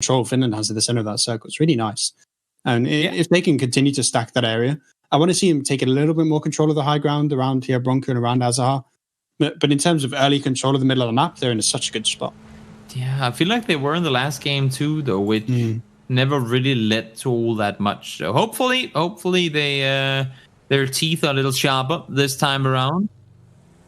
control Finland has at the center of that circle. It's really nice. And if they can continue to stack that area, I want to see him take a little bit more control of the high ground around here, Bronco and around Azaha. But in terms of early control of the middle of the map, they're in such a good spot. Yeah, I feel like they were in the last game too, though, which never really led to all that much. So hopefully they their teeth are a little sharper this time around.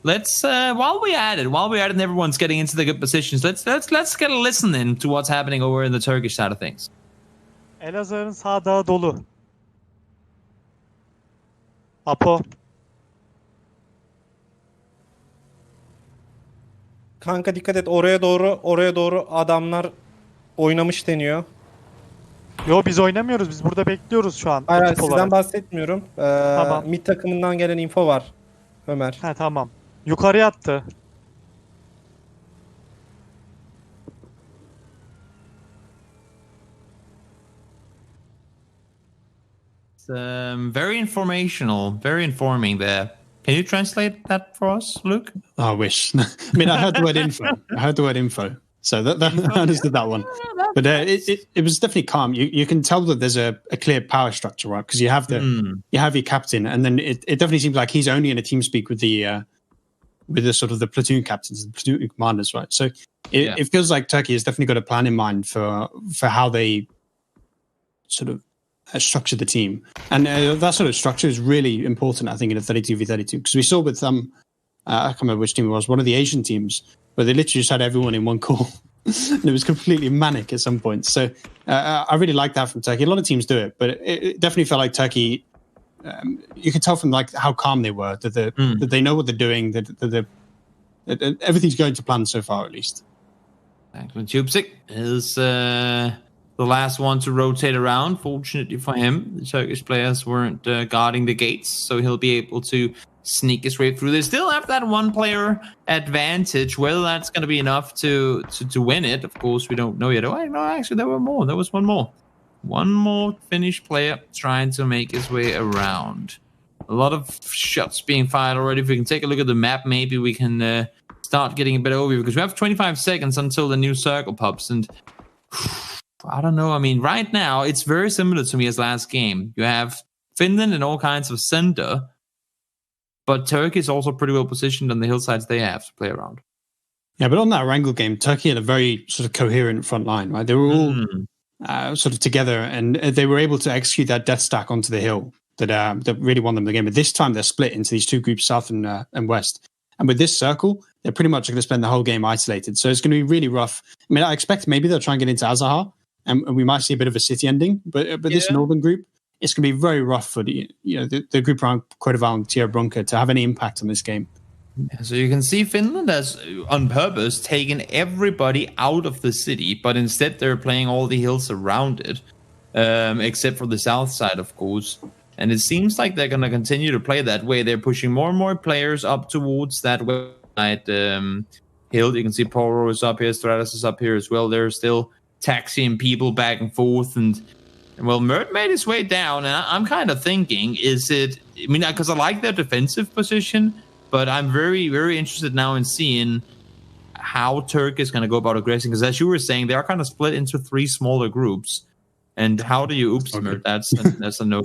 Let's while we're at it, and everyone's getting into the good positions, let's get a listen in to what's happening over in the Turkish side of things. Elazığ'ın sağ dağı dolu. Apo. Kanka dikkat et, oraya doğru adamlar oynamış deniyor. Yo, biz oynamıyoruz. Biz burada bekliyoruz şu an. Hayır, sizden bahsetmiyorum. Tamam. Mid takımından gelen info var Ömer. He, tamam. Yukarıya attı. It's very informational, very informing there. Can you translate that for us, Luke? I wish. I mean, I heard the word info. So that I understood that one. But it was definitely calm. You can tell that there's a clear power structure, right? Because you have your captain, and then it definitely seems like he's only in a team speak with the sort of the platoon captains, the platoon commanders, right? So it feels like Turkey has definitely got a plan in mind for how they sort of structure the team, and that sort of structure is really important, I think, in a 32v32, because we saw with I can't remember which team it was, one of the Asian teams, where they literally just had everyone in one call, and it was completely manic at some point. So I really like that from Turkey. A lot of teams do it, but it definitely felt like Turkey. You could tell from like how calm they were, that they know what they're doing, that everything's going to plan so far, at least. Tubsik is the last one to rotate around. Fortunately for him, the Turkish players weren't guarding the gates, so he'll be able to sneak his way through. They still have that one player advantage. Whether that's going to be enough to win it, of course, we don't know yet. Oh, no, actually, there were more. There was one more. One more Finnish player trying to make his way around. A lot of shots being fired already. If we can take a look at the map, maybe we can start getting a bit over, because we have 25 seconds until the new circle pops, and I don't know. I mean, right now, it's very similar to me as last game. You have Finland in all kinds of center, but Turkey is also pretty well positioned on the hillsides they have to play around. Yeah, but on that Wrangle game, Turkey had a very sort of coherent front line, right? They were all sort of together, and they were able to execute that death stack onto the hill that really won them the game. But this time, they're split into these two groups, south and west. And with this circle, they're pretty much going to spend the whole game isolated. So it's going to be really rough. I mean, I expect maybe they'll try and get into Azaha, and we might see a bit of a city ending. But this northern group, it's going to be very rough for the group around Kodaval and Tierra Bronca to have any impact on this game. Yeah, so you can see Finland has, on purpose, taken everybody out of the city, but instead they're playing all the hills around it, except for the south side, of course. And it seems like they're going to continue to play that way. They're pushing more and more players up towards that west side hill. You can see Poro is up here, Stratus is up here as well. They're still taxiing people back and forth, and well, Mert made his way down, and I'm kind of thinking, because I like their defensive position, but I'm very, very interested now in seeing how Turkey is going to go about aggressing, because as you were saying, they are kind of split into 3 smaller groups, and how do you, Mert, that's a no.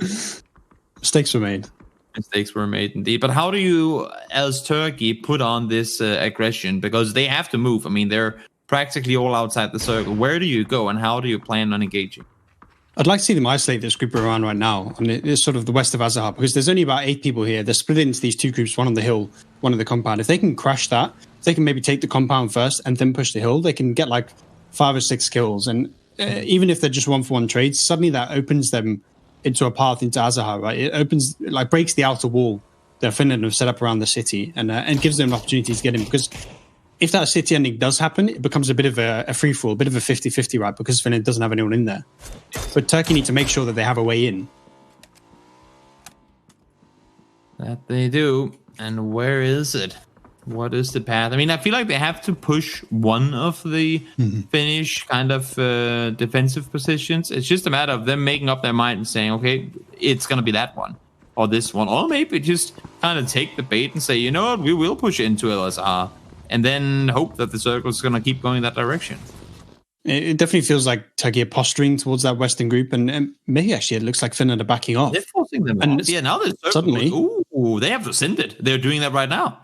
Mistakes were made. Mistakes were made, indeed. But how do you, as Turkey, put on this aggression? Because they have to move. I mean, they're practically all outside the circle. Where do you go, and how do you plan on engaging? I'd like to see them isolate this group around right now. And it's sort of the west of Azaha, because there's only about 8 people here. They're split into these 2 groups, one on the hill, one on the compound. If they can crash that, if they can maybe take the compound first and then push the hill, they can get like 5 or 6 kills. And even if they're just 1-for-1 trades, suddenly that opens them into a path into Azaha, right? It opens, like, breaks the outer wall that Finland have set up around the city, and gives them an opportunity to get in. Because if that city ending does happen, it becomes a bit of a free-for-all, a bit of a 50-50, right? Because Finland doesn't have anyone in there. But Turkey need to make sure that they have a way in. That they do. And where is it? What is the path? I mean, I feel like they have to push one of the Finnish kind of defensive positions. It's just a matter of them making up their mind and saying, okay, it's going to be that one or this one. Or maybe just kind of take the bait and say, you know what, we will push into LSR. And then hope that the circle is going to keep going that direction. It definitely feels like Turkey are posturing towards that Western group, and maybe actually it looks like Finland are backing off. They're forcing them off. Yeah, now they're suddenly. Ooh, they have rescinded. They're doing that right now.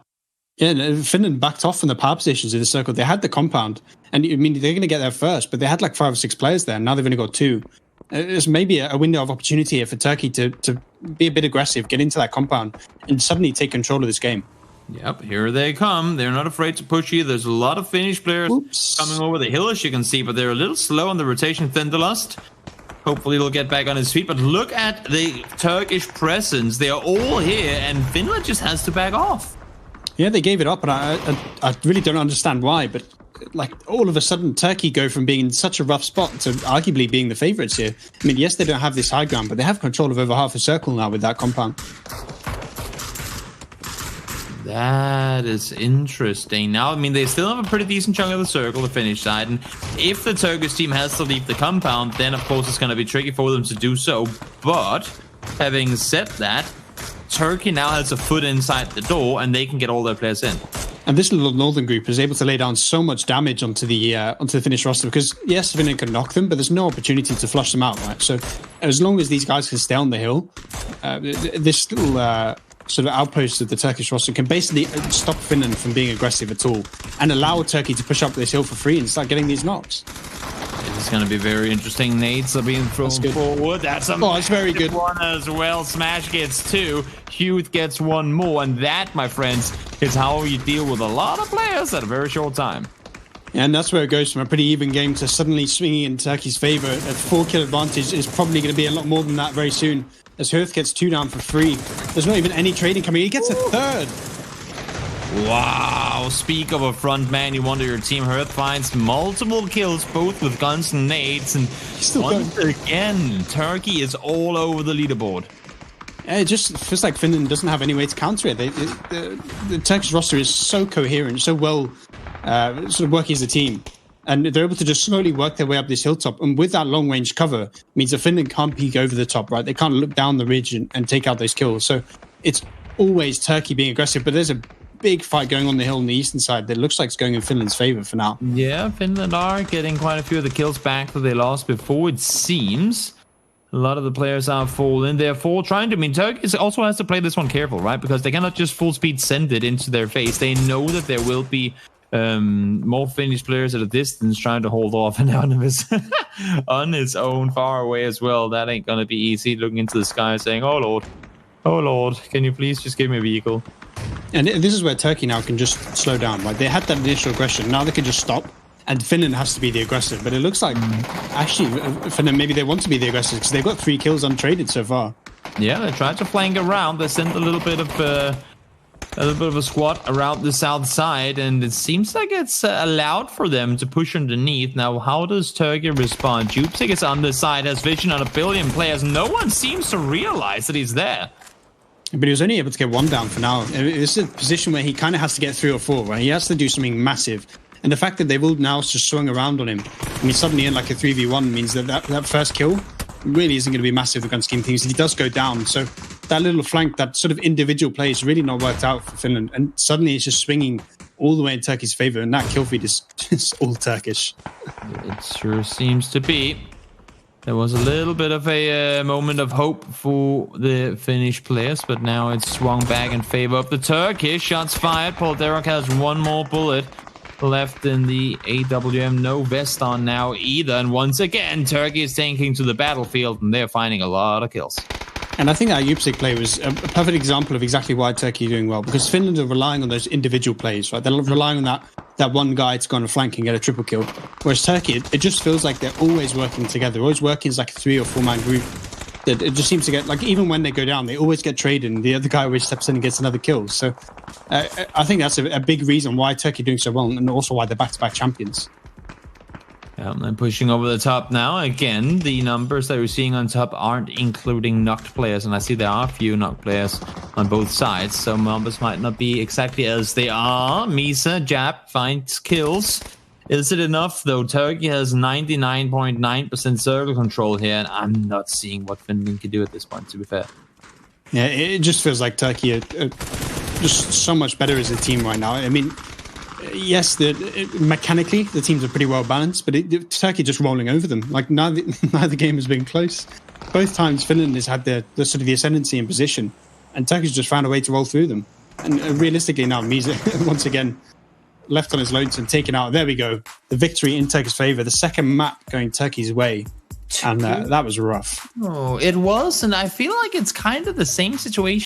Yeah, Finland backed off from the power positions in the circle. They had the compound, and I mean they're going to get there first, but they had like 5 or 6 players there. And now they've only got 2. There's maybe a window of opportunity here for Turkey to be a bit aggressive, get into that compound, and suddenly take control of this game. Yep, here they come. They're not afraid to push you. There's a lot of Finnish players coming over the hill, as you can see, but they're a little slow on the rotation. Thunderlust, hopefully he'll get back on his feet. But look at the Turkish presence. They are all here, and Finland just has to back off. Yeah, they gave it up, and I really don't understand why. But like all of a sudden, Turkey go from being in such a rough spot to arguably being the favourites here. I mean, yes, they don't have this high ground, but they have control of over half a circle now with that compound. That is interesting. Now, I mean, they still have a pretty decent chunk of the circle, the Finnish side, and if the Turkish team has to leave the compound, then of course it's going to be tricky for them to do so. But having said that, Turkey now has a foot inside the door, and they can get all their players in. And this little northern group is able to lay down so much damage onto the Finnish roster because yes, Finland can knock them, but there's no opportunity to flush them out, right? So as long as these guys can stay on the hill, this little sort of outpost of the Turkish roster can basically stop Finland from being aggressive at all and allow Turkey to push up this hill for free and start getting these knocks. It's going to be very interesting. Nades are being thrown forward. That's a it's very good one as well. Smash gets 2. Huth gets 1 more. And that, my friends, is how you deal with a lot of players at a very short time. And that's where it goes from a pretty even game to suddenly swinging in Turkey's favour. A 4-kill advantage is probably going to be a lot more than that very soon. As Huth gets 2 down for free. There's not even any trading coming. He gets a 3rd. Wow, speak of a front man you want to your team. Huth finds multiple kills, both with guns and nades. And once again, Turkey is all over the leaderboard. Yeah, it just feels like Finland doesn't have any way to counter it. The Turkish roster is so coherent, so well sort of working as a team. And they're able to just slowly work their way up this hilltop. And with that long-range cover, means that Finland can't peek over the top, right? They can't look down the ridge and take out those kills. So it's always Turkey being aggressive. But there's a big fight going on the hill on the eastern side that looks like it's going in Finland's favour for now. Yeah, Finland are getting quite a few of the kills back that they lost before, it seems. A lot of the players are falling. Therefore, trying to... I mean, Turkey also has to play this one careful, right? Because they cannot just full speed send it into their face. They know that there will be... more Finnish players at a distance trying to hold off Anonymous on his own far away as well. That ain't gonna be easy, looking into the sky saying, oh lord, can you please just give me a vehicle? And this is where Turkey now can just slow down, right? They had that initial aggression, now they can just stop, and Finland has to be the aggressive. But it looks like actually Finland, maybe they want to be the aggressive because they've got 3 kills untraded so far. Yeah, they tried to flank around. They sent a little bit of a squad around the south side, and it seems like it's allowed for them to push underneath. Now, how does Turkey respond? Jupsik is on the side, has vision on 1 billion players. No one seems to realize that he's there. But he was only able to get 1 down for now. It's a position where he kind of has to get 3 or 4, right? He has to do something massive. And the fact that they've all now just swung around on him, and he's suddenly in like a 3v1 means that first kill really isn't going to be massive in the grand scheme of things. He does go down, so that little flank, that sort of individual play is really not worked out for Finland. And suddenly it's just swinging all the way in Turkey's favour, and that kill feed is just all Turkish. It sure seems to be. There was a little bit of a moment of hope for the Finnish players, but now it's swung back in favor of the Turkish. Shots fired. Paul Derek has 1 more bullet left in the AWM. No vest on now either. And once again, Turkey is tanking to the battlefield, and they're finding a lot of kills. And I think that Jupsik play was a perfect example of exactly why Turkey are doing well, because Finland are relying on those individual plays, right? They're relying on that one guy to go on a flank and get a triple kill. Whereas Turkey, it just feels like they're always working together, always working as like a 3 or 4 man group. That it just seems to get, like, even when they go down, they always get traded, and the other guy always steps in and gets another kill. So I think that's a big reason why Turkey are doing so well, and also why they're back-to-back champions. Yeah, and pushing over the top now. Again, the numbers that we're seeing on top aren't including knocked players, and I see there are a few knocked players on both sides, so numbers might not be exactly as they are. Misa, Jap finds kills. Is it enough, though? Turkey has 99.9% circle control here, and I'm not seeing what Finland can do at this point, to be fair. Yeah, it just feels like Turkey are just so much better as a team right now. I mean, yes, mechanically the teams are pretty well balanced, but Turkey just rolling over them. Like neither game has been close. Both times Finland has had the sort of the ascendancy in position, and Turkey's just found a way to roll through them. And realistically now, Misa once again left on his lonesome, taken out. There we go. The victory in Turkey's favour. The second map going Turkey's way. And that was rough. Oh, it was. And I feel like it's kind of the same situation